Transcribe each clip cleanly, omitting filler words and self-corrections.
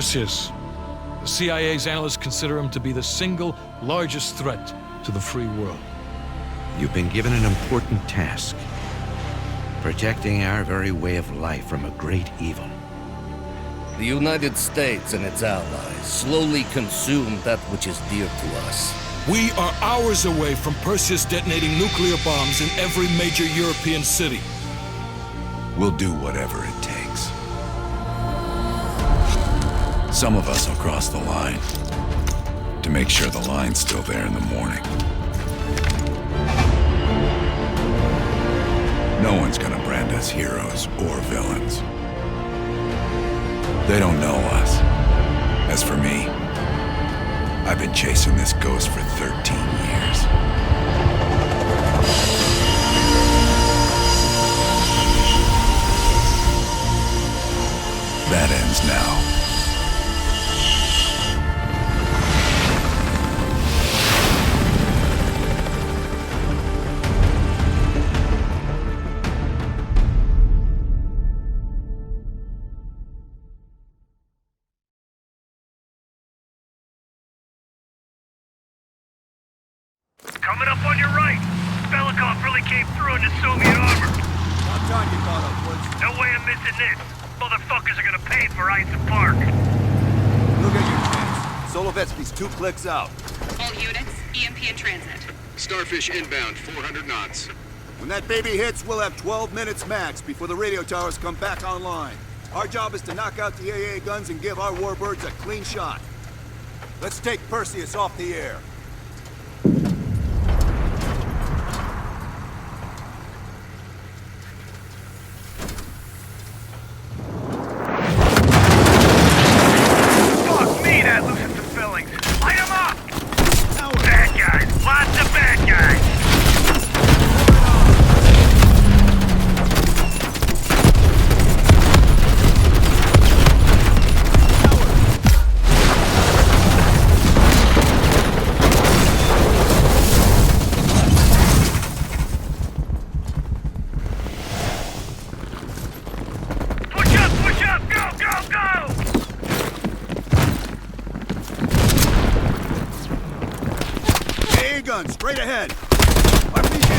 Perseus. The CIA's analysts consider him to be the single largest threat to the free world. You've been given an important task. Protecting our very way of life from a great evil. The United States and its allies slowly consume that which is dear to us. We are hours away from Perseus detonating nuclear bombs in every major European city. We'll do whatever it takes. Some of us will cross the line to make sure the line's still there in the morning. No one's gonna brand us heroes or villains. They don't know us. As for me, I've been chasing this ghost for 13 years. That ends now. Coming up on your right. Belikov really came through in the Soviet armor. About time you caught up, Woods. No way I'm missing this. Motherfuckers are gonna pay for Ice Park. Look at your chance. Solovetsky's 2 clicks out. All units, EMP in transit. Starfish inbound, 400 knots. When that baby hits, we'll have 12 minutes max before the radio towers come back online. Our job is to knock out the AA guns and give our warbirds a clean shot. Let's take Perseus off the air. Straight ahead! RPG!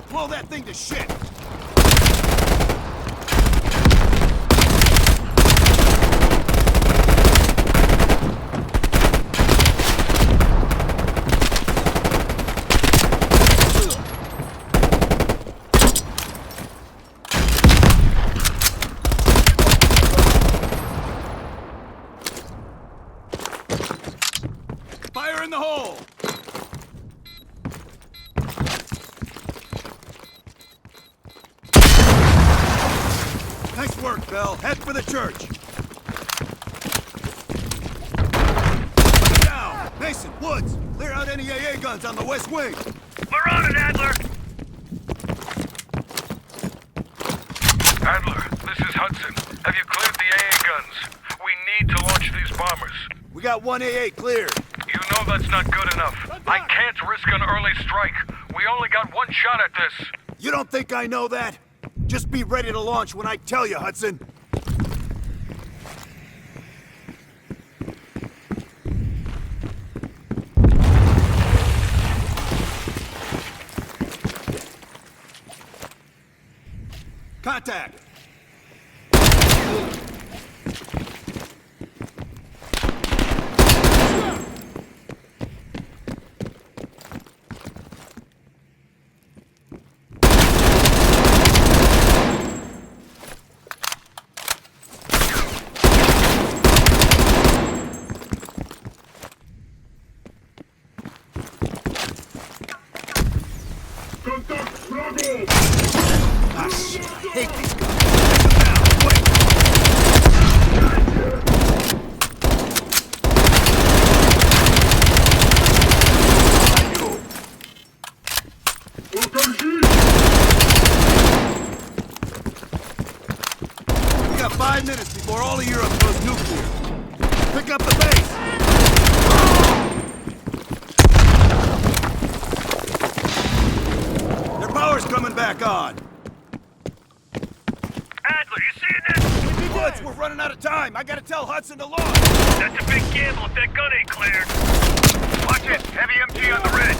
Blow that thing to shit! Fire in the hole! Nice work, Bell. Head for the church. Put it down. Mason, Woods, clear out any AA guns on the west wing. We're on it, Adler. Adler, this is Hudson. Have you cleared the AA guns? We need to launch these bombers. We got 1 AA cleared. You know that's not good enough. I can't risk an early strike. We only got 1 shot at this. You don't think I know that? Just be ready to launch when I tell you, Hudson. Contact! We got 5 minutes before all of Europe goes nuclear. Pick up the base! Their power's coming back on. Adler, you seeing this? Woods, we're running out of time. I gotta tell Hudson to launch. That's a big gamble if that gun ain't cleared. Watch it. Heavy MG on the ridge.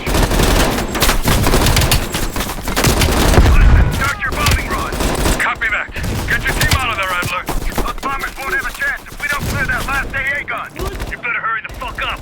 Listen, start your bombing run. Copy that. Get your team out of there, Adler. Those bombers won't have a chance if we don't clear that last AA gun. You better hurry the fuck up.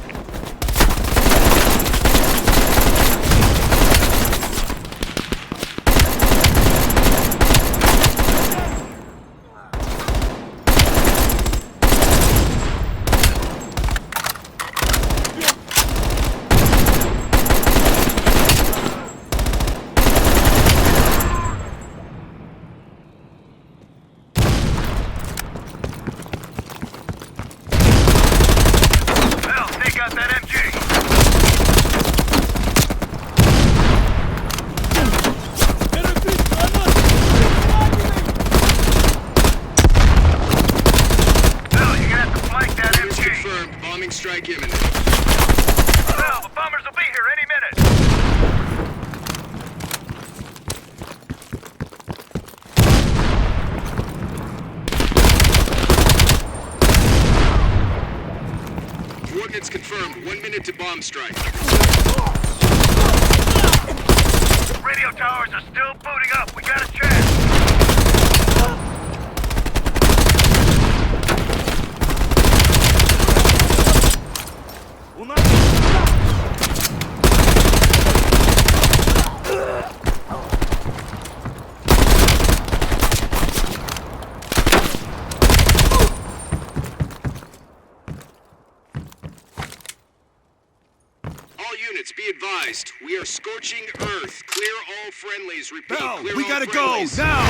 Strike imminent. Well, the bombers will be here any minute. Coordinates confirmed. 1 minute to bomb strike. Radio towers are still booting up. We got a chance. Be advised, we are scorching Earth. Clear all friendlies. Repeat, Bell, clear we all gotta friendlies. go, now!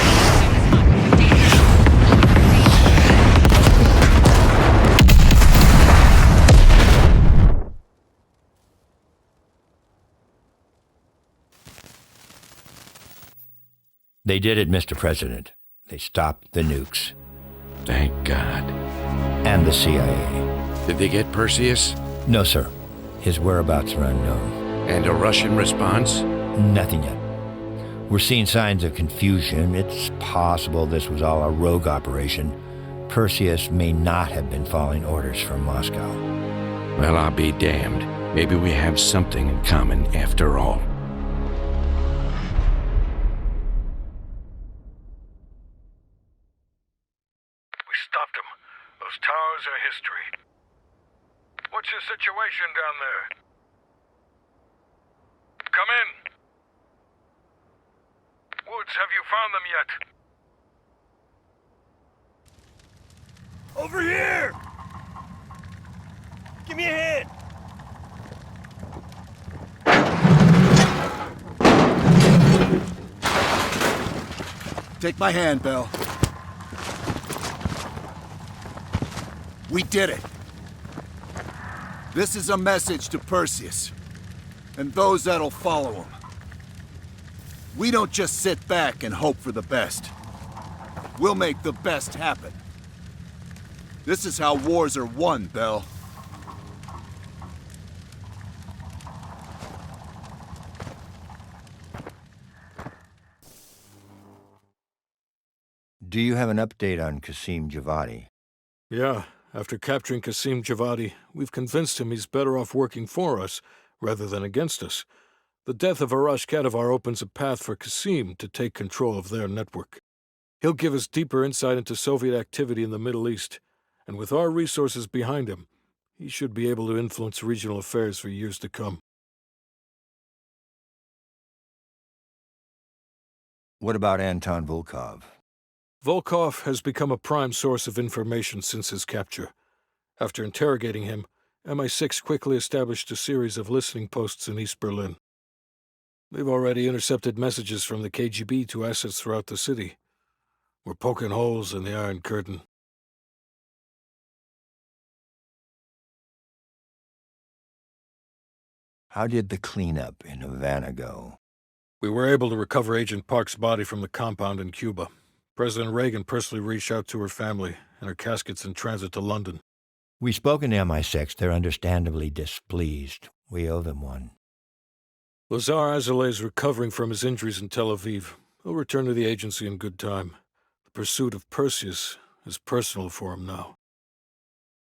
They did it, Mr. President. They stopped the nukes. Thank God. And the CIA. Did they get Perseus? No, sir. His whereabouts are unknown. And a Russian response? Nothing yet. We're seeing signs of confusion. It's possible this was all a rogue operation. Perseus may not have been following orders from Moscow. Well, I'll be damned. Maybe we have something in common after all. We stopped them. Those towers are history. What's your situation down there? Come in. Woods, have you found them yet? Over here! Give me a hand! Take my hand, Bell. We did it. This is a message to Perseus, and those that'll follow him. We don't just sit back and hope for the best. We'll make the best happen. This is how wars are won, Bell. Do you have an update on Qasim Javadi? Yeah. After capturing Qasim Javadi, we've convinced him he's better off working for us rather than against us. The death of Arash Kadivar opens a path for Qasim to take control of their network. He'll give us deeper insight into Soviet activity in the Middle East, and with our resources behind him, he should be able to influence regional affairs for years to come. What about Anton Volkov? Volkov has become a prime source of information since his capture. After interrogating him, MI6 quickly established a series of listening posts in East Berlin. They've already intercepted messages from the KGB to assets throughout the city. We're poking holes in the Iron Curtain. How did the cleanup in Havana go? We were able to recover Agent Park's body from the compound in Cuba. President Reagan personally reached out to her family, and her casket's in transit to London. We've spoken to MI6. They're understandably displeased. We owe them one. Lazar Azalea is recovering from his injuries in Tel Aviv. He'll return to the agency in good time. The pursuit of Perseus is personal for him now.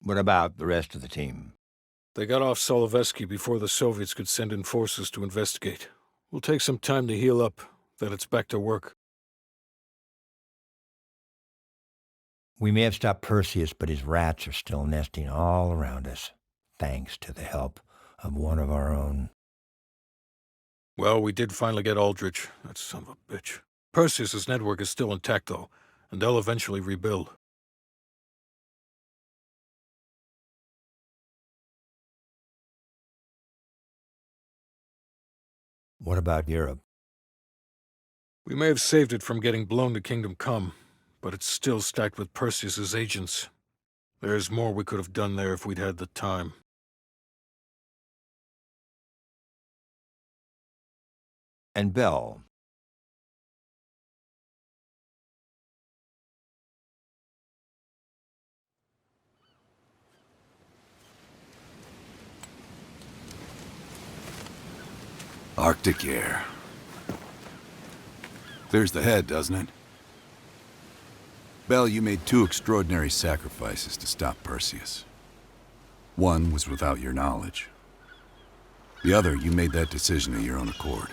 What about the rest of the team? They got off Solovetsky before the Soviets could send in forces to investigate. We'll take some time to heal up, then it's back to work. We may have stopped Perseus, but his rats are still nesting all around us, thanks to the help of one of our own. Well, we did finally get Aldrich, that son of a bitch. Perseus's network is still intact, though, and they'll eventually rebuild. What about Europe? We may have saved it from getting blown to Kingdom Come, but it's still stacked with Perseus's agents. There's more we could have done there if we'd had the time. And Bell? Arctic air. Clears the head, doesn't it? Bell, you made two extraordinary sacrifices to stop Perseus. One was without your knowledge. The other, you made that decision of your own accord.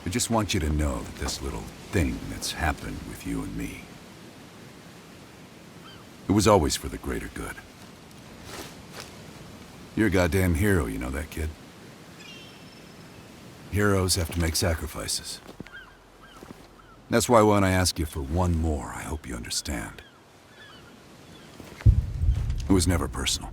I just want you to know that this little thing that's happened with you and me, it was always for the greater good. You're a goddamn hero, you know that, kid? Heroes have to make sacrifices. That's why when I ask you for one more, I hope you understand. It was never personal.